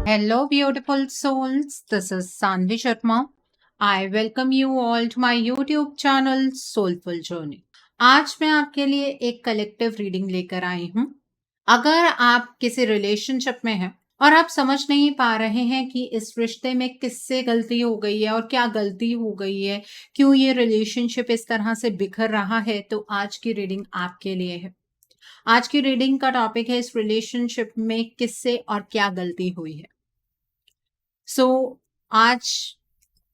Hello, beautiful souls. This is Sanvi Sharma. I welcome you all to my YouTube channel Soulful Journey. आज मैं आपके लिए एक collective reading लेकर आई हूँ। अगर आप किसी रिलेशनशिप में हैं और आप समझ नहीं पा रहे हैं कि इस रिश्ते में किससे गलती हो गई है और क्या गलती हो गई है, क्यों ये रिलेशनशिप इस तरह से बिखर रहा है, तो आज की रीडिंग आपके लिए है। आज की रीडिंग का टॉपिक है इस रिलेशनशिप में किससे और क्या गलती हुई है। आज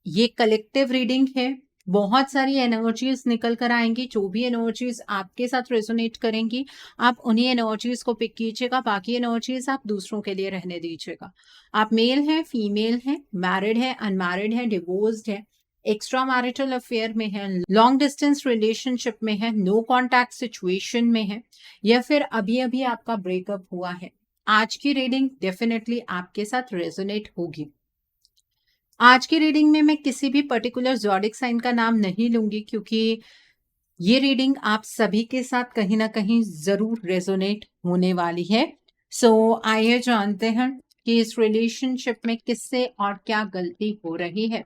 ये कलेक्टिव रीडिंग है। बहुत सारी एनर्जीज निकल कर आएंगी। जो भी एनर्जीज आपके साथ रेजोनेट करेंगी, आप उन्हीं एनर्जीज को पिक कीजिएगा। बाकी एनर्जीज आप दूसरों के लिए रहने दीजिएगा। आप मेल हैं, फीमेल हैं, मैरिड है, अनमैरिड है, डिवोर्स्ड है, एक्स्ट्रा मैरिटल अफेयर में है, लॉन्ग डिस्टेंस रिलेशनशिप में है, नो कॉन्टैक्ट सिचुएशन में है, या फिर अभी अभी आपका ब्रेकअप हुआ है, आज की रीडिंग डेफिनेटली आपके साथ रेजोनेट होगी। आज की रीडिंग में मैं किसी भी पर्टिकुलर ज़ोडिक साइन का नाम नहीं लूंगी, क्योंकि ये रीडिंग आप सभी के साथ कहीं ना कहीं जरूर रेजोनेट होने वाली है। आइए जानते हैं कि इस रिलेशनशिप में किससे और क्या गलती हो रही है।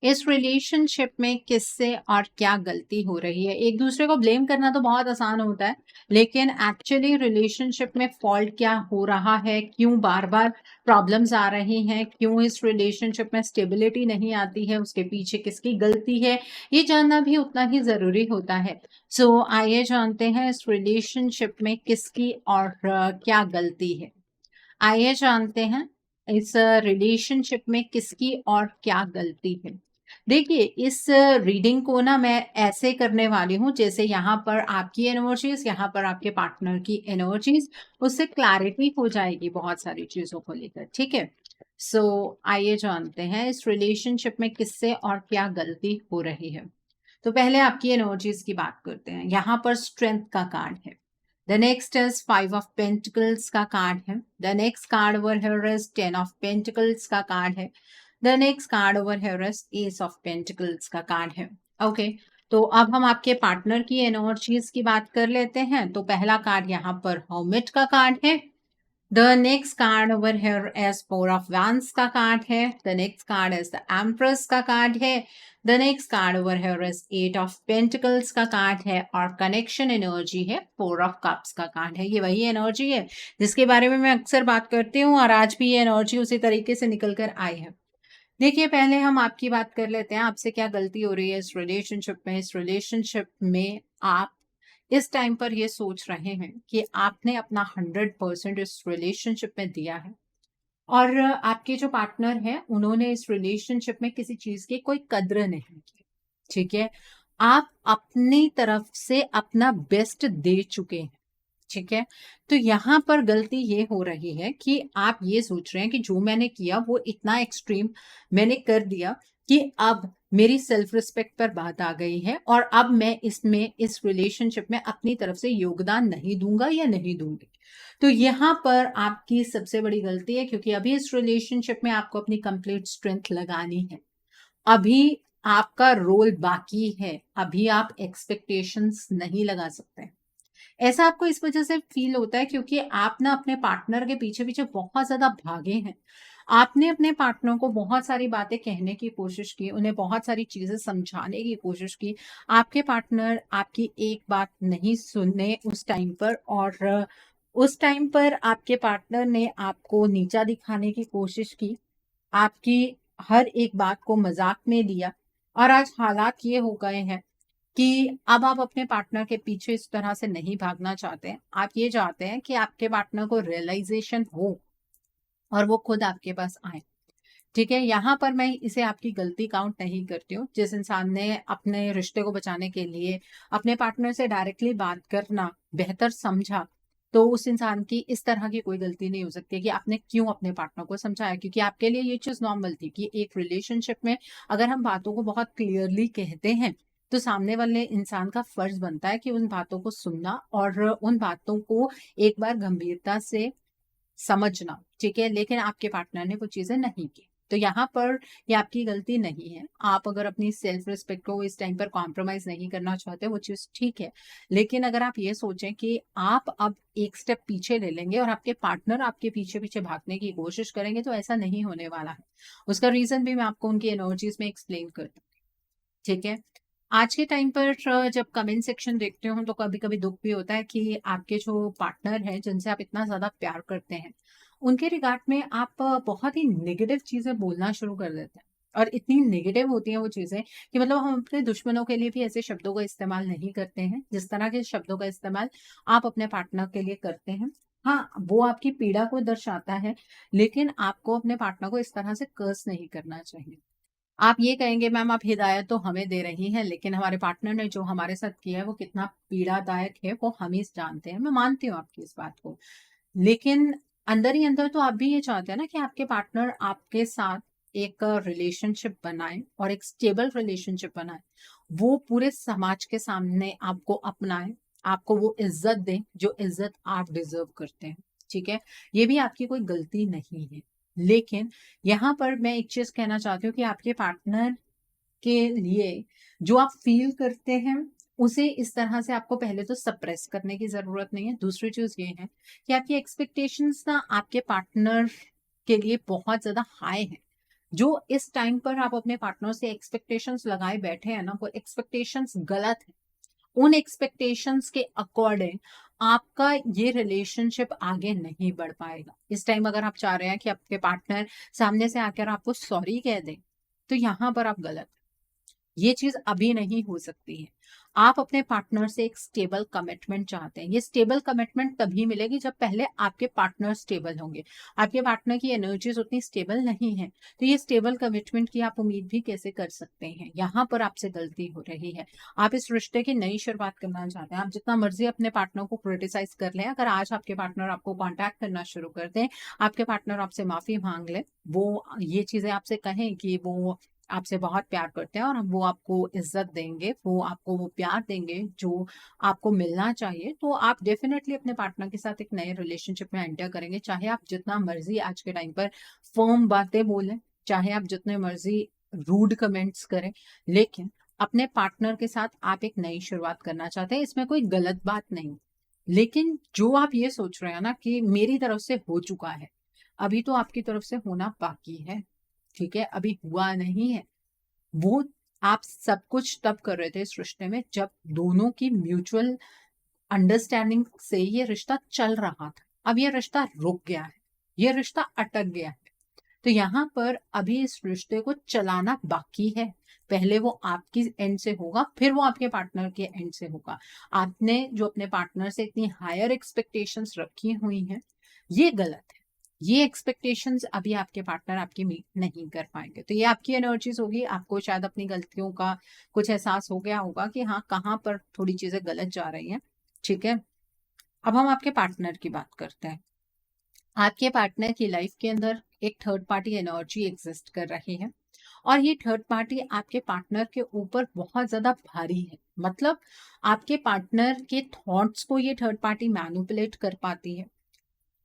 इस रिलेशनशिप में किससे और क्या गलती हो रही है। एक दूसरे को ब्लेम करना तो बहुत आसान होता है, लेकिन एक्चुअली रिलेशनशिप में फॉल्ट क्या हो रहा है, क्यों बार बार प्रॉब्लम्स आ रही हैं, क्यों इस रिलेशनशिप में स्टेबिलिटी नहीं आती है, उसके पीछे किसकी गलती है, ये जानना भी उतना ही जरूरी होता है। आइए जानते हैं इस रिलेशनशिप में किसकी और क्या गलती है। आइए जानते हैं इस रिलेशनशिप में किसकी और क्या गलती है। देखिए, इस रीडिंग को ना मैं ऐसे करने वाली हूँ जैसे यहाँ पर आपकी एनर्जीज, यहाँ पर आपके पार्टनर की एनर्जीज, उससे क्लैरिटी हो जाएगी बहुत सारी चीजों को लेकर। ठीक है, आइए जानते हैं इस रिलेशनशिप में किससे और क्या गलती हो रही है। तो पहले आपकी एनर्जीज की बात करते हैं। यहाँ पर स्ट्रेंथ का कार्ड है। The next is 5 of pentacles का कार्ड है। The next card over here is 10 of pentacles का कार्ड है। The next card over here is S of pentacles का कार्ड है। ओके, तो अब हम आपके पार्टनर की एनर्जीज की बात कर लेते हैं। तो पहला कार्ड यहाँ पर हर्मिट का कार्ड है। The next card over here is 4 of wands का कार्ड है। The next card is the empress का कार्ड है। The next card over here is 8 of pentacles का कार्ड है और कनेक्शन एनर्जी है 4 ऑफ कप्स का कार्ड है। ये वही एनर्जी है जिसके बारे में मैं अक्सर बात करती हूँ और आज भी ये एनर्जी उसी तरीके से निकल कर आई है। देखिए, पहले हम आपकी बात कर लेते हैं। आपसे क्या गलती हो रही है इस रिलेशनशिप में। इस रिलेशनशिप में आप इस टाइम पर ये सोच रहे हैं कि आपने अपना 100% इस रिलेशनशिप में दिया है और आपके जो पार्टनर हैं उन्होंने इस रिलेशनशिप में किसी चीज की कोई कद्र नहीं की। ठीक है, आप अपनी तरफ से अपना बेस्ट दे चुके हैं। ठीक है, तो यहाँ पर गलती ये हो रही है कि आप ये सोच रहे हैं कि जो मैंने किया वो इतना एक्सट्रीम मैंने कर दिया कि अब मेरी सेल्फ रिस्पेक्ट पर बात आ गई है और अब मैं इस रिलेशनशिप में अपनी तरफ से योगदान नहीं दूंगा या नहीं दूंगी। तो यहाँ पर आपकी सबसे बड़ी गलती है, क्योंकि अभी इस रिलेशनशिप में आपको अपनी कंप्लीट स्ट्रेंथ लगानी है। अभी आपका रोल बाकी है, अभी आप एक्सपेक्टेशंस नहीं लगा सकते। ऐसा आपको इस वजह से फील होता है क्योंकि आप ना अपने पार्टनर के पीछे पीछे बहुत ज्यादा भागे हैं। आपने अपने पार्टनर को बहुत सारी बातें कहने की कोशिश की, उन्हें बहुत सारी चीजें समझाने की कोशिश की। आपके पार्टनर आपकी एक बात नहीं सुने उस टाइम पर, और उस टाइम पर आपके पार्टनर ने आपको नीचा दिखाने की कोशिश की, आपकी हर एक बात को मजाक में लिया। और आज हालात ये हो गए हैं कि अब आप अपने पार्टनर के पीछे इस तरह से नहीं भागना चाहते हैं। आप ये चाहते हैं कि आपके पार्टनर को रियलाइजेशन हो और वो खुद आपके पास आए। ठीक है, यहाँ पर मैं इसे आपकी गलती काउंट नहीं करती हूँ। जिस इंसान ने अपने रिश्ते को बचाने के लिए अपने पार्टनर से डायरेक्टली बात करना बेहतर समझा, तो उस इंसान की इस तरह की कोई गलती नहीं हो सकती कि आपने क्यों अपने पार्टनर को समझाया, क्योंकि आपके लिए ये चीज नॉर्मल थी कि एक रिलेशनशिप में अगर हम बातों को बहुत क्लियरली कहते हैं तो सामने वाले इंसान का फर्ज बनता है कि उन बातों को सुनना और उन बातों को एक बार गंभीरता से समझना। ठीक है, लेकिन आपके पार्टनर ने वो चीजें नहीं की। तो यहाँ पर ये आपकी गलती नहीं है। आप अगर अपनी सेल्फ रिस्पेक्ट को इस टाइम पर कॉम्प्रोमाइज नहीं करना चाहते, वो चीज़ ठीक है। लेकिन अगर आप ये सोचें कि आप अब एक स्टेप पीछे ले लेंगे और आपके पार्टनर आपके पीछे-पीछे भागने की कोशिश करेंगे, तो ऐसा नहीं होने वाला है। उसका रीज़न भी मैं आपको उनकी एनर्जीज़ में एक्सप्लेन करती हूँ, ठीक है? आज के टाइम पर जब कमेंट सेक्शन देखते हो तो कभी-कभी दुःख भी होता है कि आपके जो पार्टनर हैं, जिनसे आप इतना ज़्यादा प्यार करते हैं, उनके रिगार्ड में आप बहुत ही नेगेटिव चीज़ें बोलना शुरू कर देते हैं। और इतनी नेगेटिव होती हैं वो चीज़ें कि मतलब हम अपने दुश्मनों के लिए भी ऐसे शब्दों का इस्तेमाल नहीं करते हैं, जिस तरह के शब्दों का इस्तेमाल आप अपने पार्टनर के लिए करते हैं। हाँ, वो आपकी पीड़ा को दर्शाता है, लेकिन आपको अपने पार्टनर को इस तरह से कर्स नहीं करना चाहिए। आप ये कहेंगे मैम आप हिदायत तो हमें दे रही हैं, लेकिन हमारे पार्टनर ने जो हमारे साथ किया है वो कितना पीड़ादायक है वो हम ही जानते हैं। मैं मानती हूँ आपकी इस बात को। लेकिन अंदर ही अंदर तो आप भी ये चाहते हैं ना कि आपके पार्टनर आपके साथ एक रिलेशनशिप बनाए और एक स्टेबल रिलेशनशिप बनाए। वो पूरे समाज के सामने आपको अपनाए, आपको वो इज़्ज़त दें जो इज़्ज़त आप डिज़र्व करते हैं। ठीक है? ये भी आपकी कोई गलती नहीं है। लेकिन यहाँ पर मैं एक चीज़ कहना चाहती हूँ कि आपके पार्टनर के लिए जो आप फ़ील करते हैं, उसे इस तरह से आपको पहले तो सप्रेस करने की ज़रूरत नहीं है। दूसरी चीज़ ये है कि आपकी एक्सपेक्टेशंस ना आपके पार्टनर के लिए बहुत ज़्यादा हाई हैं। जो इस टाइम पर आप अपने पार्टनर से एक्सपेक्टेशंस लगाए बैठे हैं ना, वो एक्सपेक्टेशंस गलत हैं। उन एक्सपेक्टेशंस के अकॉर्डिंग आपका ये रिलेशनशिप आगे नहीं बढ़ पाएगा। इस टाइम अगर आप चाह रहे हैं कि आपके पार्टनर सामने से आकर आपको सॉरी कह दें, तो यहाँ पर आप गलत हैं। ये चीज़ अभी नहीं हो सकती है। आप अपने पार्टनर से एक स्टेबल कमिटमेंट चाहते हैं। ये स्टेबल कमिटमेंट तभी मिलेगी जब पहले आपके पार्टनर स्टेबल होंगे। आपके पार्टनर की एनर्जीज़ उतनी स्टेबल नहीं है, तो ये स्टेबल कमिटमेंट की आप उम्मीद भी कैसे कर सकते हैं? यहाँ पर आपसे गलती हो रही है। आप इस रिश्ते की नई शुरुआत करना चाहते हैं। आप जितना मर्ज़ी अपने पार्टनर को क्रिटिसाइज़ कर लें, अगर आज आपके पार्टनर आपको कॉन्टैक्ट करना शुरू कर दें, आपके पार्टनर आपसे माफ़ी माँग लें, वो ये चीज़ें आपसे कहें कि वो आपसे बहुत प्यार करते हैं और वो आपको इज़्ज़त देंगे, वो आपको वो प्यार देंगे जो आपको मिलना चाहिए, तो आप डेफ़िनेटली अपने पार्टनर के साथ एक नए रिलेशनशिप में एंटर करेंगे। चाहे आप जितना मर्ज़ी आज के टाइम पर फ़र्म बातें बोलें, चाहे आप जितने मर्ज़ी रूड कमेंट्स करें, लेकिन अपने पार्टनर के साथ आप एक नई शुरुआत करना चाहते हैं, इसमें कोई गलत बात नहीं। लेकिन जो आप ये सोच रहे हैं ना कि मेरी तरफ से हो चुका है, अभी तो आपकी तरफ से होना बाकी है। ठीक है? अभी हुआ नहीं है। वो आप सब कुछ तब कर रहे थे इस रिश्ते में जब दोनों की म्यूचुअल अंडरस्टैंडिंग से ये रिश्ता चल रहा था। अब ये रिश्ता रुक गया है। ये रिश्ता अटक गया है। तो यहाँ पर अभी इस रिश्ते को चलाना बाकी है। पहले वो आपकी एंड से होगा, फिर वो आपके पार्टनर के एंड से होगा। आपने जो अपने पार्टनर से इतनी हायर एक्सपेक्टेशंस रखी हुई हैं, ये गलत है। ये एक्सपेक्टेशंस अभी आपके पार्टनर आपकी मीट नहीं कर पाएँगे। तो ये आपकी एनर्जीज़ होगी, आपको शायद अपनी गलतियों का कुछ एहसास हो गया होगा कि हाँ, कहाँ पर थोड़ी चीज़ें गलत जा रही हैं। ठीक है? अब हम आपके पार्टनर की बात करते हैं। आपके पार्टनर की लाइफ के अंदर एक थर्ड पार्टी एनर्जी एग्जिस्ट कर रही है और ये थर्ड पार्टी आपके पार्टनर के ऊपर बहुत ज़्यादा भारी है। मतलब आपके पार्टनर के थॉट्स को ये थर्ड पार्टी मैनिपुलेट कर पाती है।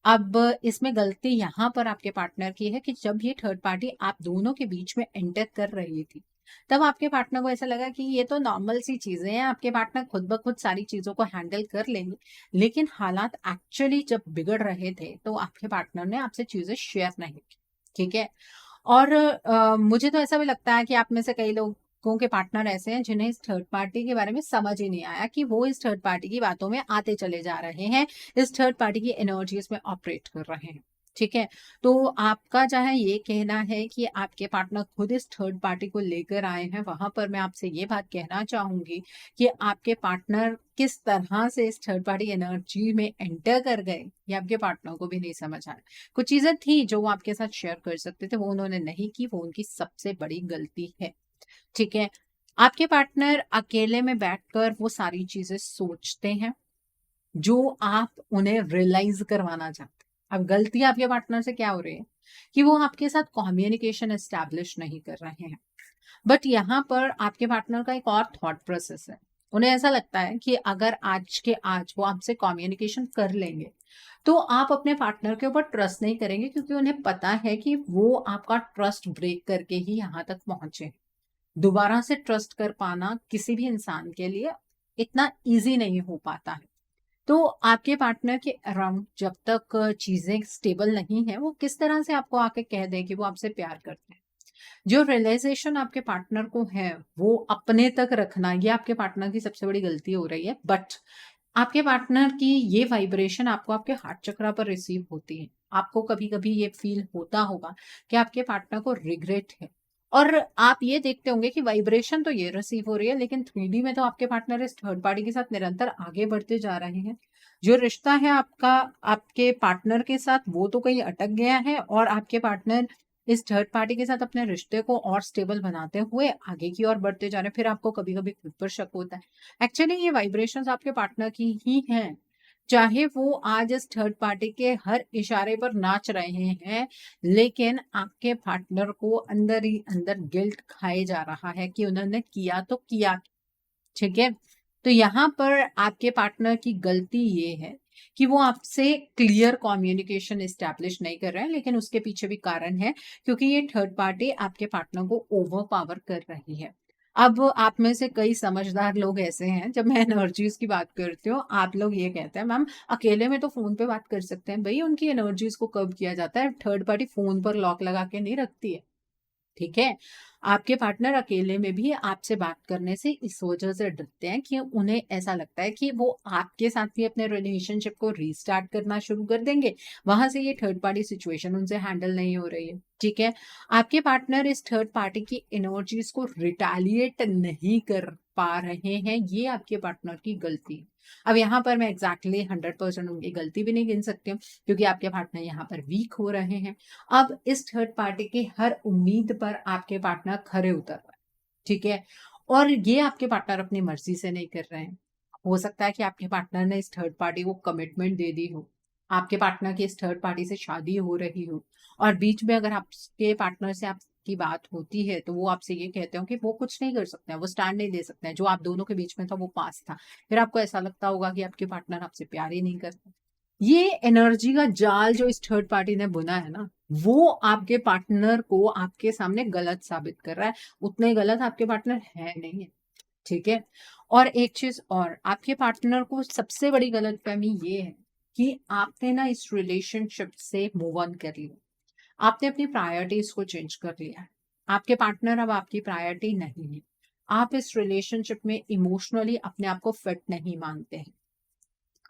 अब इसमें गलती यहाँ पर आपके पार्टनर की है कि जब ये थर्ड पार्टी आप दोनों के बीच में एंटर कर रही थी, तब आपके पार्टनर को ऐसा लगा कि ये तो नॉर्मल सी चीज़ें हैं, आपके पार्टनर खुद ब खुद सारी चीज़ों को हैंडल कर लेंगे। लेकिन हालात एक्चुअली जब बिगड़ रहे थे, तो आपके पार्टनर ने आपसे चीज़ें शेयर नहीं की, ठीक है? और मुझे तो ऐसा भी लगता है कि आप में से कई लोगों के पार्टनर ऐसे हैं जिन्हें इस थर्ड पार्टी के बारे में समझ ही नहीं आया कि वो इस थर्ड पार्टी की बातों में आते चले जा रहे हैं, इस थर्ड पार्टी की एनर्जीज में ऑपरेट कर रहे हैं। ठीक है? तो आपका चाहे ये कहना है कि आपके पार्टनर खुद इस थर्ड पार्टी को लेकर आए हैं, वहाँ पर मैं आपसे ये बात कहना चाहूँगी कि आपके पार्टनर किस तरह से इस थर्ड पार्टी एनर्जी में एंटर कर गए, ये आपके पार्टनर को भी नहीं समझ आया। कुछ चीज़ें थी जो वो आपके साथ शेयर कर सकते थे, वो उन्होंने नहीं की, वो उनकी सबसे बड़ी गलती है। ठीक है? आपके पार्टनर अकेले में बैठकर वो सारी चीज़ें सोचते हैं, जो आप उन्हें रियलाइज़ करवाना चाहते हैं। अब गलती आपके पार्टनर से क्या हो रही है कि वो आपके साथ कम्युनिकेशन एस्टैब्लिश नहीं कर रहे हैं। बट यहाँ पर आपके पार्टनर का एक और थॉट प्रोसेस है। उन्हें ऐसा लगता है कि अगर आज के आज वो आपसे कम्युनिकेशन कर लेंगे, तो आप अपने पार्टनर के ऊपर ट्रस्ट नहीं करेंगे क्योंकि उन्हें पता है कि वो आपका ट्रस्ट ब्रेक करके ही यहाँ तक पहुंचे। दोबारा से ट्रस्ट कर पाना किसी भी इंसान के लिए इतना ईज़ी नहीं हो पाता है। तो आपके पार्टनर के अराउंड जब तक चीज़ें स्टेबल नहीं है, वो किस तरह से आपको आके कह दें कि वो आपसे प्यार करते हैं। जो रियलाइज़ेशन आपके पार्टनर को है, वो अपने तक रखना, ये आपके पार्टनर की सबसे बड़ी गलती हो रही है। बट आपके पार्टनर की ये वाइब्रेशन आपको आपके हार्ट चक्रा पर रिसीव होती है। आपको कभी-कभी ये फ़ील होता होगा कि आपके पार्टनर को रिग्रेट है और आप ये देखते होंगे कि वाइब्रेशन तो ये रिसीव हो रही है, लेकिन 3D में तो आपके पार्टनर इस थर्ड पार्टी के साथ निरंतर आगे बढ़ते जा रहे हैं। जो रिश्ता है आपका आपके पार्टनर के साथ, वो तो कहीं अटक गया है और आपके पार्टनर इस थर्ड पार्टी के साथ अपने रिश्ते को और स्टेबल बनाते हुए आगे की ओर बढ़ते जा रहे हैं। फिर आपको कभी-कभी खुद पर शक होता है। एक्चुअली ये वाइब्रेशंस आपके पार्टनर की ही हैं। चाहे वो आज इस थर्ड पार्टी के हर इशारे पर नाच रहे हैं, लेकिन आपके पार्टनर को अंदर ही अंदर गिल्ट खाए जा रहा है कि उन्होंने किया तो किया, ठीक है? तो यहाँ पर आपके पार्टनर की गलती ये है कि वो आपसे क्लियर कम्युनिकेशन एस्टैब्लिश नहीं कर रहे हैं, लेकिन उसके पीछे भी कारण है क्योंकि ये थर्ड पार्टी आपके पार्टनर को ओवरपावर कर रही है। अब आप में से कई समझदार लोग ऐसे हैं, जब मैं एनर्जीज़ की बात करती हूँ, आप लोग ये कहते हैं, "मैम, अकेले में तो फ़ोन पे बात कर सकते हैं।" भई, उनकी एनर्जीज़ को कर्ब किया जाता है, थर्ड पार्टी फ़ोन पर लॉक लगा के नहीं रखती है। ठीक है? आपके पार्टनर अकेले में भी आपसे बात करने से इस वजह से डरते हैं कि उन्हें ऐसा लगता है कि वो आपके साथ भी अपने रिलेशनशिप को रीस्टार्ट करना शुरू कर देंगे। वहाँ से ये थर्ड पार्टी सिचुएशन उनसे हैंडल नहीं हो रही है, ठीक है? आपके पार्टनर इस थर्ड पार्टी की एनर्जीज़ को रिटेलिएट नहीं कर पा रहे हैं, ये आपके पार्टनर की गलती है। अब यहाँ पर मैं एग्ज़ैक्टली 100% उनकी गलती भी नहीं गिन सकती हूँ, क्योंकि आपके पार्टनर यहाँ पर वीक हो रहे हैं। अब इस थर्ड पार्टी की हर उम्मीद पर आपके पार्टनर खरे उतर रहे हैं, ठीक है? और ये आपके पार्टनर अपनी मर्ज़ी से नहीं कर रहे हैं। हो सकता है कि आपके पार्टनर ने इस थर्ड पार्टी को कमिटमेंट दे दी हो। आपके पार्टनर की इस थर्ड पार्टी से शादी हो रही हो और बीच में अगर आपके पार्टनर से आपकी बात होती है, तो वो आपसे ये कहते हो कि वो कुछ नहीं कर सकते हैं, वो स्टैंड नहीं ले सकते हैं। जो आप दोनों के बीच में था, वो पास था। फिर आपको ऐसा लगता होगा कि आपके पार्टनर आपसे प्यार ही नहीं करते। ये एनर्जी का जाल जो इस थर्ड पार्टी ने बुना है ना, वो आपके पार्टनर को आपके सामने गलत साबित कर रहा है। उतने गलत आपके पार्टनर है नहीं है, ठीक है? और एक चीज़ और, आपके पार्टनर को सबसे बड़ी गलतफ़हमी ये है कि आपने ना इस रिलेशनशिप से मूव ऑन कर लिया। आपने अपनी प्रायोरिटीज़ को चेंज कर लिया है। आपके पार्टनर अब आपकी प्रायोरिटी नहीं है। आप इस रिलेशनशिप में इमोशनली अपने आप को फिट नहीं मानते हैं।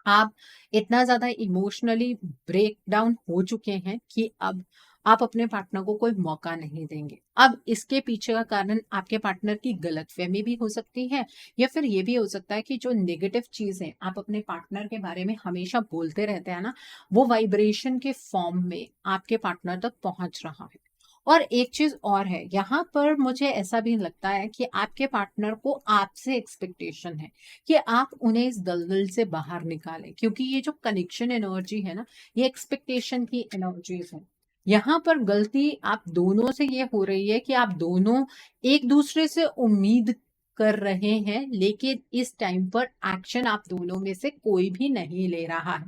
आप इतना ज़्यादा इमोशनली ब्रेक डाउन हो चुके हैं कि अब आप अपने पार्टनर को कोई मौका नहीं देंगे। अब इसके पीछे का कारण आपके पार्टनर की गलतफ़हमी भी हो सकती है या फिर ये भी हो सकता है कि जो नेगेटिव चीज़ें आप अपने पार्टनर के बारे में हमेशा बोलते रहते हैं ना, वो वाइब्रेशन के फ़ॉर्म में आपके पार्टनर तक पहुँच रहा है। और एक चीज़ और है, यहाँ पर मुझे ऐसा भी लगता है कि आपके पार्टनर को आपसे एक्सपेक्टेशन है कि आप उन्हें इस दलदल से बाहर निकालें, क्योंकि ये जो कनेक्शन एनर्जी है ना, ये एक्सपेक्टेशन की एनर्जीज है। यहाँ पर गलती आप दोनों से ये हो रही है कि आप दोनों एक दूसरे से उम्मीद कर रहे हैं, लेकिन इस टाइम पर एक्शन आप दोनों में से कोई भी नहीं ले रहा है।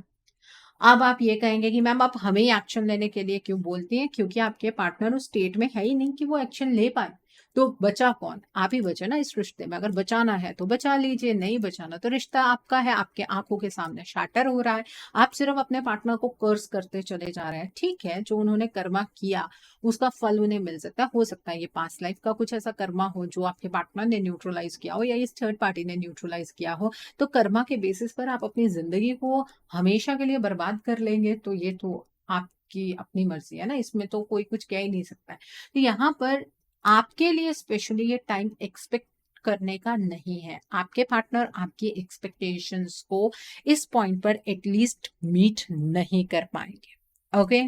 अब आप ये कहेंगे कि मैम, आप हमें ही एक्शन लेने के लिए क्यों बोलती हैं? क्योंकि आपके पार्टनर उस स्टेट में है ही नहीं कि वो एक्शन ले पाए। तो बचा कौन? आप ही बचे ना इस रिश्ते में। अगर बचाना है तो बचा लीजिए, नहीं बचाना तो रिश्ता आपका है, आपके आँखों के सामने शैटर हो रहा है। आप सिर्फ़ अपने पार्टनर को कर्स करते चले जा रहे हैं। ठीक है, जो उन्होंने कर्मा किया, उसका फल उन्हें मिल सकता है। हो सकता है ये पास्ट लाइफ़ का कुछ ऐसा कर्मा हो जो आपके पार्टनर ने न्यूट्रलाइज़ किया हो या इस थर्ड पार्टी ने न्यूट्रलाइज़ किया हो। तो कर्मा के बेसिस पर आप अपनी ज़िंदगी को हमेशा के लिए बर्बाद कर लेंगे, तो ये तो आपकी अपनी मर्ज़ी है ना, इसमें तो कोई कुछ कह ही नहीं सकता है। तो यहाँ पर आपके लिए स्पेशली ये टाइम एक्सपेक्ट करने का नहीं है। आपके पार्टनर आपकी एक्सपेक्टेशंस को इस पॉइंट पर एटलीस्ट मीट नहीं कर पाएँगे। ओके?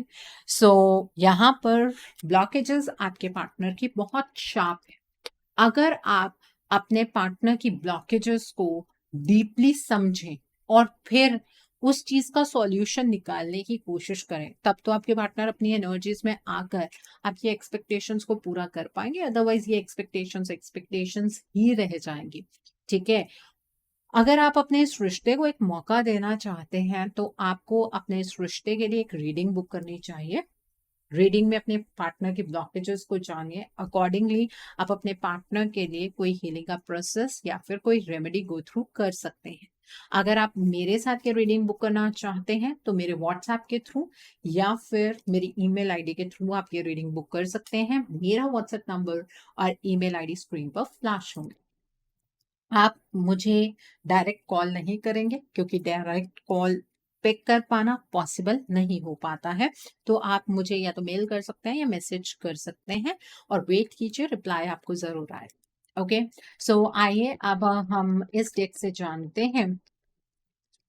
सो यहाँ पर ब्लॉकेजेज़ आपके पार्टनर की बहुत शार्प है। अगर आप अपने पार्टनर की ब्लॉकेजेस को डीपली समझें और फिर उस चीज का सॉल्यूशन निकालने की कोशिश करें, तब तो आपके पार्टनर अपनी एनर्जीज में आकर आपकी एक्सपेक्टेशंस को पूरा कर पाएंगे। अदरवाइज ये एक्सपेक्टेशंस एक्सपेक्टेशंस ही रह जाएंगी, ठीक है? अगर आप अपने इस रिश्ते को एक मौका देना चाहते हैं, तो आपको अपने इस रिश्ते के लिए एक रीडिंग बुक करनी चाहिए। रीडिंग में अपने पार्टनर की ब्लॉकेजेस को जानिए, अकॉर्डिंगली आप अपने पार्टनर के लिए कोई हीलिंग का प्रोसेस या फिर कोई रेमेडी गो थ्रू कर सकते हैं। अगर आप मेरे साथ के रीडिंग बुक करना चाहते हैं, तो मेरे व्हाट्सएप के थ्रू या फिर मेरी ईमेल आईडी के थ्रू आप ये रीडिंग बुक कर सकते हैं। मेरा व्हाट्सएप नंबर और ईमेल आईडी स्क्रीन पर फ्लैश होंगे। आप मुझे डायरेक्ट कॉल नहीं करेंगे, क्योंकि डायरेक्ट कॉल पिक कर पाना पॉसिबल नहीं हो पाता है। तो आप मुझे या तो मेल कर सकते हैं या मैसेज कर सकते हैं, और वेट कीजिए, रिप्लाई आपको ज़रूर आए। ओके, सो आइए अब हम इस डेट से जानते हैं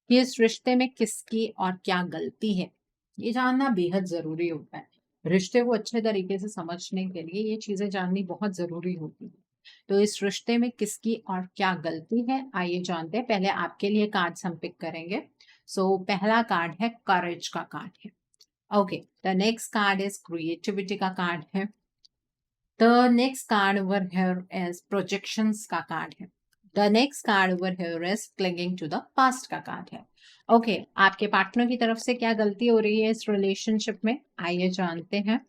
कि इस रिश्ते में किसकी और क्या गलती है। ये जानना बेहद ज़रूरी होता है। रिश्ते को अच्छे तरीके से समझने के लिए ये चीज़ें जाननी बहुत ज़रूरी होती हैं। तो इस रिश्ते में किसकी और क्या गलती है, आइए जानते हैं। पहले आपके लिए कार्ड्स हम पिक करेंगे। सो पहला कार्ड है करेज का कार्ड है। Okay, the next card is creativity का कार्ड है। The next card over here is projections का कार्ड है। The next card over here is clinging to the past का कार्ड है। ओके, आपके पार्टनर की तरफ से क्या गलती हो रही है इस रिलेशनशिप में, आइए जानते हैं।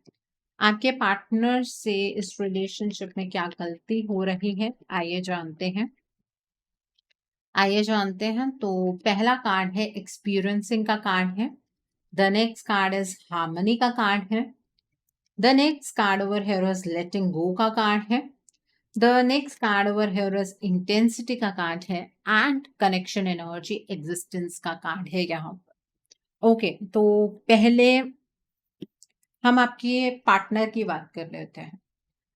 आपके पार्टनर से इस रिलेशनशिप में क्या गलती हो रही है, आइए जानते हैं। आइए जानते हैं। तो पहला कार्ड है एक्सपीरियंसिंग का कार्ड है। The next card is harmony का कार्ड है। The next card over here is letting go का कार्ड है। The next card over here is intensity का कार्ड है, एंड कनेक्शन एनर्जी एग्जिस्टेंस का कार्ड है यहाँ पर। ओके, तो पहले हम आपके पार्टनर की बात कर लेते हैं।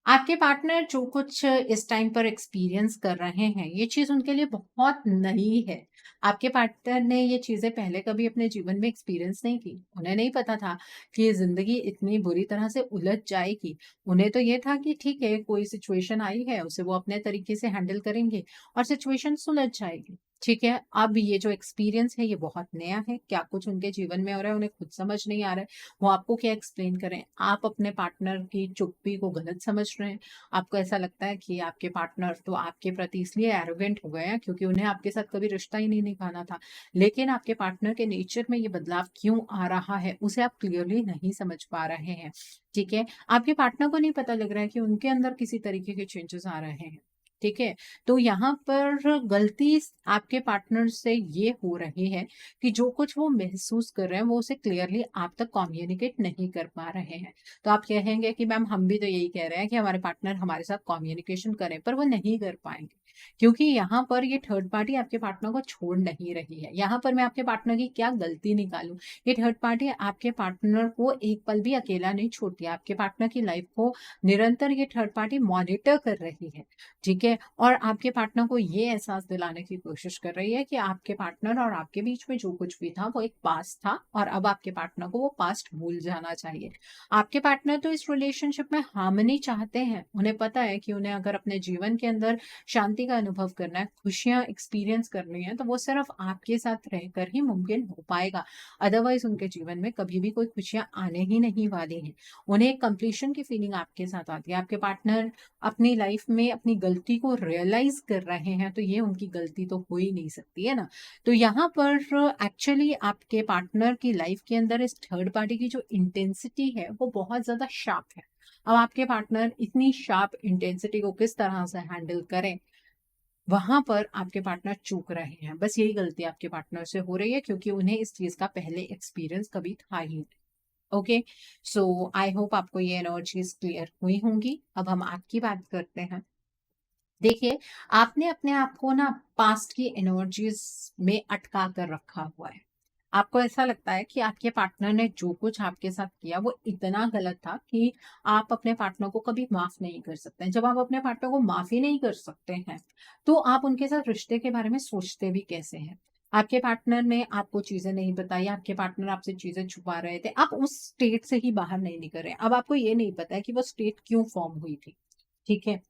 आपके पार्टनर जो कुछ इस टाइम पर एक्सपीरियंस कर रहे हैं, ये चीज़ उनके लिए बहुत नई है। आपके पार्टनर ने ये चीज़ें पहले कभी अपने जीवन में एक्सपीरियंस नहीं की। उन्हें नहीं पता था कि ये ज़िंदगी इतनी बुरी तरह से उलझ जाएगी। उन्हें तो ये था कि ठीक है, कोई सिचुएशन आई है, उसे वो अपने तरीके से हैंडल करेंगे और सिचुएशन सुलझ जाएगी। ठीक है, अब ये जो एक्सपीरियंस है, ये बहुत नया है। क्या कुछ उनके जीवन में हो रहा है, उन्हें खुद समझ नहीं आ रहा है। वो आपको क्या एक्सप्लेन करें। आप अपने पार्टनर की चुप्पी को गलत समझ रहे हैं। आपको ऐसा लगता है कि आपके पार्टनर तो आपके प्रति इसलिए एरोगेंट हो गए हैं क्योंकि उन्हें आपके साथ कभी रिश्ता ही नहीं निभाना था। लेकिन आपके पार्टनर के नेचर में ये बदलाव क्यों आ रहा है, उसे आप क्लियरली नहीं समझ पा रहे हैं। ठीक है, आपके पार्टनर को नहीं पता लग रहा है कि उनके अंदर किसी तरीके के चेंजेस आ रहे हैं। ठीक है, तो यहाँ पर गलती आपके पार्टनर से ये हो रही है कि जो कुछ वो महसूस कर रहे हैं, वो उसे क्लियरली आप तक कम्युनिकेट नहीं कर पा रहे हैं। तो आप कहेंगे कि मैम हम भी तो यही कह रहे हैं कि हमारे पार्टनर हमारे साथ कम्युनिकेशन करें, पर वो नहीं कर पाएँगे। क्योंकि यहाँ पर ये थर्ड पार्टी आपके पार्टनर को छोड़ नहीं रही है। यहाँ पर मैं आपके पार्टनर की क्या गलती निकालूँ? ये थर्ड पार्टी आपके पार्टनर को एक पल भी अकेला नहीं छोड़ती है। आपके पार्टनर की लाइफ़ को निरंतर ये थर्ड पार्टी मॉनिटर कर रही है। ठीक है? और आपके पार्टनर को ये एहसास दिलाने की कोशिश कर रही है कि आपके पार्टनर और आपके बीच में जो कुछ भी था, वो एक पास्ट था और अब आपके पार्टनर को वो पास्ट भूल जाना चाहिए। आपके पार्टनर तो इस रिलेशनशिप में हार्मनी चाहते हैं। उन्हें पता है कि उन्हें अगर अपने जीवन के अंदर शांति का अनुभव करना है, खुशियाँ एक्सपीरियंस करनी है, तो वो सिर्फ आपके साथ रहकर ही मुमकिन हो पाएगा। अदरवाइज़ उनके जीवन में कभी भी कोई खुशियाँ आने ही नहीं वाली हैं। उन्हें एक कंप्लीशन की फीलिंग आपके साथ आती है। आपके पार्टनर अपनी लाइफ में अपनी गलती को रियलाइज़ कर रहे हैं, तो ये उनकी गलती तो हो ही नहीं सकती, है ना? तो यहाँ पर एक्चुअली आपके पार्टनर की लाइफ के अंदर इस थर्ड पार्टी की जो इंटेंसिटी है, वो बहुत ज़्यादा शार्प है। अब आपके पार्टनर इतनी शार्प इंटेंसिटी को किस तरह से हैंडल करें, वहाँ पर आपके पार्टनर चूक रहे हैं। बस यही गलती आपके पार्टनर से हो रही है, क्योंकि उन्हें इस चीज़ का पहले एक्सपीरियंस कभी था ही नहीं। ओके, सो आई होप आपको ये एनर्जीज़ क्लियर हुई होंगी। अब हम आपकी बात करते हैं। देखिए, आपने अपने आप को ना पास्ट की एनर्जीज़ में अटका कर रखा हुआ है। आपको ऐसा लगता है कि आपके पार्टनर ने जो कुछ आपके साथ किया वो इतना गलत था कि आप अपने पार्टनर को कभी माफ़ नहीं कर सकते हैं। जब आप अपने पार्टनर को माफ़ ही नहीं कर सकते हैं, तो आप उनके साथ रिश्ते के बारे में सोचते भी कैसे हैं? आपके पार्टनर ने आपको चीज़ें नहीं बताई, आपके पार्टनर आपसे चीज़ें छुपा रहे थे, आप उस स्टेट से ही बाहर नहीं निकल रहे। अब आपको ये नहीं पता है कि वो स्टेट क्यों फ़ॉर्म हुई थी, ठीक है?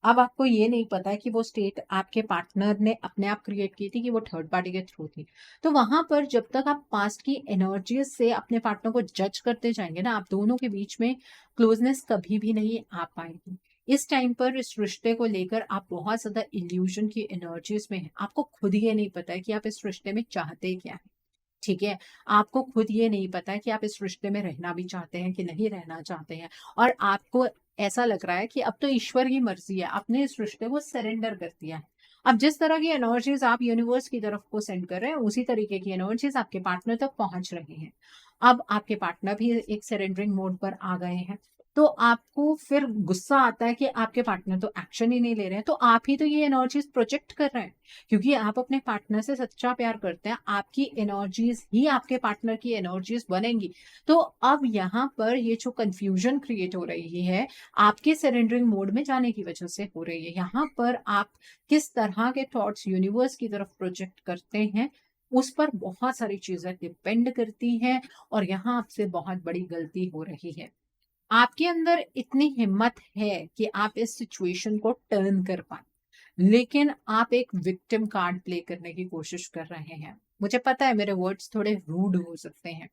अब आपको ये नहीं पता है कि वो स्टेट आपके पार्टनर ने अपने आप क्रिएट की थी कि वो थर्ड पार्टी के थ्रू थी। तो वहाँ पर जब तक आप पास्ट की एनर्जीज़ से अपने पार्टनर को जज करते जाएँगे ना, आप दोनों के बीच में क्लोज़नेस कभी भी नहीं आ पाएगी। इस टाइम पर इस रिश्ते को लेकर आप बहुत ज्यादा इल्यूजन की एनर्जीज में हैं। आपको खुद ये नहीं पता है कि आप इस रिश्ते में चाहते क्या है। ठीक है, आपको खुद ये नहीं पता है कि आप इस रिश्ते में रहना भी चाहते हैं कि नहीं रहना चाहते हैं, और आपको ऐसा लग रहा है कि अब तो ईश्वर की मर्जी है, आपने इस रिश्ते को सरेंडर कर दिया है। अब जिस तरह की एनर्जीज आप यूनिवर्स की तरफ को सेंड कर रहे हैं, उसी तरीके की एनर्जीज आपके पार्टनर तक पहुंच रही हैं। अब आपके पार्टनर भी एक सरेंडरिंग मोड पर आ गए हैं, तो आपको फिर गुस्सा आता है कि आपके पार्टनर तो एक्शन ही नहीं ले रहे हैं, तो आप ही तो ये एनर्जीज प्रोजेक्ट कर रहे हैं। क्योंकि आप अपने पार्टनर से सच्चा प्यार करते हैं, आपकी एनर्जीज ही आपके पार्टनर की एनर्जीज बनेंगी। तो अब यहाँ पर ये जो कंफ्यूजन क्रिएट हो रही है, आपके सरेंडरिंग मोड में जाने की वजह से हो रही है। यहाँ पर आप किस तरह के थॉट्स यूनिवर्स की तरफ प्रोजेक्ट करते हैं, उस पर बहुत सारी चीजें डिपेंड करती हैं, और यहाँ आपसे बहुत बड़ी गलती हो रही है। आपके अंदर इतनी हिम्मत है कि आप इस सिचुएशन को टर्न कर पाए, लेकिन आप एक विक्टिम कार्ड प्ले करने की कोशिश कर रहे हैं। मुझे पता है मेरे वर्ड्स थोड़े रूड हो सकते हैं,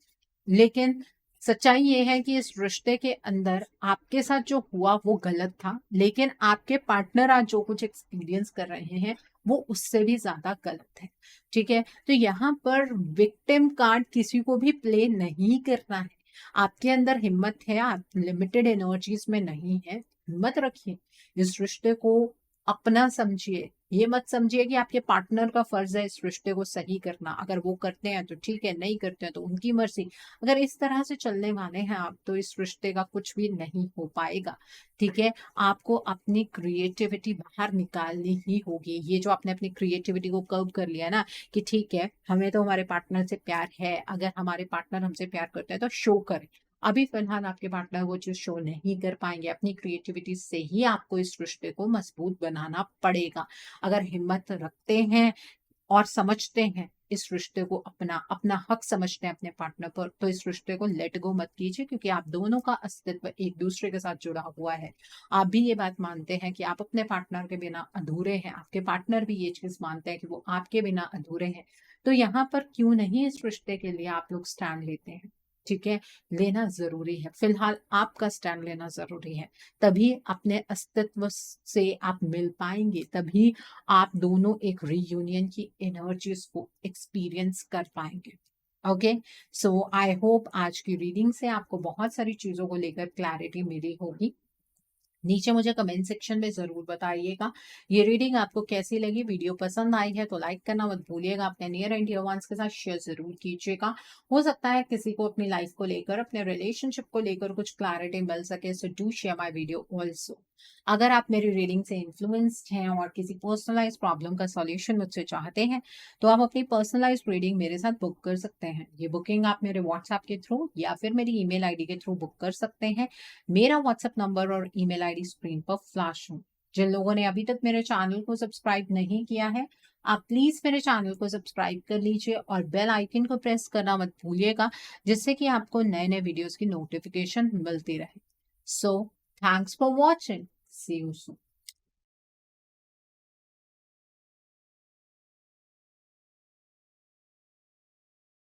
लेकिन सच्चाई ये है कि इस रिश्ते के अंदर आपके साथ जो हुआ वो गलत था, लेकिन आपके पार्टनर आज जो कुछ एक्सपीरियंस कर रहे हैं वो उससे भी ज्यादा गलत है। ठीक है, तो यहाँ पर विक्टिम कार्ड किसी को भी प्ले नहीं करना है। आपके अंदर हिम्मत है, आप लिमिटेड एनर्जीज में नहीं है, हिम्मत रखिए, इस रिश्ते को अपना समझिए। ये मत समझिए कि आपके पार्टनर का फर्ज है इस रिश्ते को सही करना, अगर वो करते हैं तो ठीक है, नहीं करते हैं तो उनकी मर्जी। अगर इस तरह से चलने वाले हैं आप, तो इस रिश्ते का कुछ भी नहीं हो पाएगा। ठीक है, आपको अपनी क्रिएटिविटी बाहर निकालनी ही होगी। ये जो आपने अपनी क्रिएटिविटी को कर्व कर लिया ना, कि ठीक है हमें तो हमारे पार्टनर से प्यार है, अगर हमारे पार्टनर हमसे प्यार करते हैं तो शो करें। अभी फिलहाल आपके पार्टनर वो चीज शो नहीं कर पाएंगे, अपनी क्रिएटिविटी से ही आपको इस रिश्ते को मजबूत बनाना पड़ेगा। अगर हिम्मत रखते हैं और समझते हैं इस रिश्ते को, अपना अपना हक समझते हैं अपने पार्टनर पर, तो इस रिश्ते को लेट गो मत कीजिए, क्योंकि आप दोनों का अस्तित्व एक दूसरे के साथ जुड़ा हुआ है। आप भी ये बात मानते हैं कि आप अपने पार्टनर के बिना अधूरे हैं, आपके पार्टनर भी ये चीज मानते हैं कि वो आपके बिना अधूरे हैं। तो यहाँ पर क्यों नहीं इस रिश्ते के लिए आप लोग स्टैंड लेते हैं। ठीक है, लेना जरूरी है, फिलहाल आपका स्टैंड लेना जरूरी है। तभी अपने अस्तित्व से आप मिल पाएंगे, तभी आप दोनों एक रीयूनियन की एनर्जीज को एक्सपीरियंस कर पाएंगे। ओके, सो आई होप आज की रीडिंग से आपको बहुत सारी चीजों को लेकर क्लैरिटी मिली होगी। नीचे मुझे कमेंट सेक्शन में जरूर बताइएगा ये रीडिंग आपको कैसी लगी। वीडियो पसंद आई है तो लाइक करना मत भूलिएगा, अपने नियर एंड डियर वंस के साथ शेयर जरूर कीजिएगा। हो सकता है किसी को अपनी लाइफ को लेकर, अपने रिलेशनशिप को लेकर कुछ क्लैरिटी मिल सके, so do share my video also. अगर आप मेरी रीडिंग से इन्फ्लुएंस्ड हैं और किसी पर्सनलाइज प्रॉब्लम का सॉल्यूशन मुझसे चाहते हैं, तो आप अपनी पर्सनलाइज रीडिंग मेरे साथ बुक कर सकते हैं। ये बुकिंग आप मेरे व्हाट्सएप के थ्रू या फिर मेरी ईमेल आईडी के थ्रू बुक कर सकते हैं। मेरा व्हाट्सएप नंबर और ईमेल आईडी स्क्रीन पर फ्लैश हो। जिन लोगों ने अभी तक मेरे चैनल को सब्सक्राइब नहीं किया है, आप प्लीज मेरे चैनल को सब्सक्राइब कर लीजिए और बेल आइकन को प्रेस करना मत भूलिएगा, जिससे कि आपको नए नए वीडियोस की नोटिफिकेशन मिलती रहे। So thanks for watching, see you soon.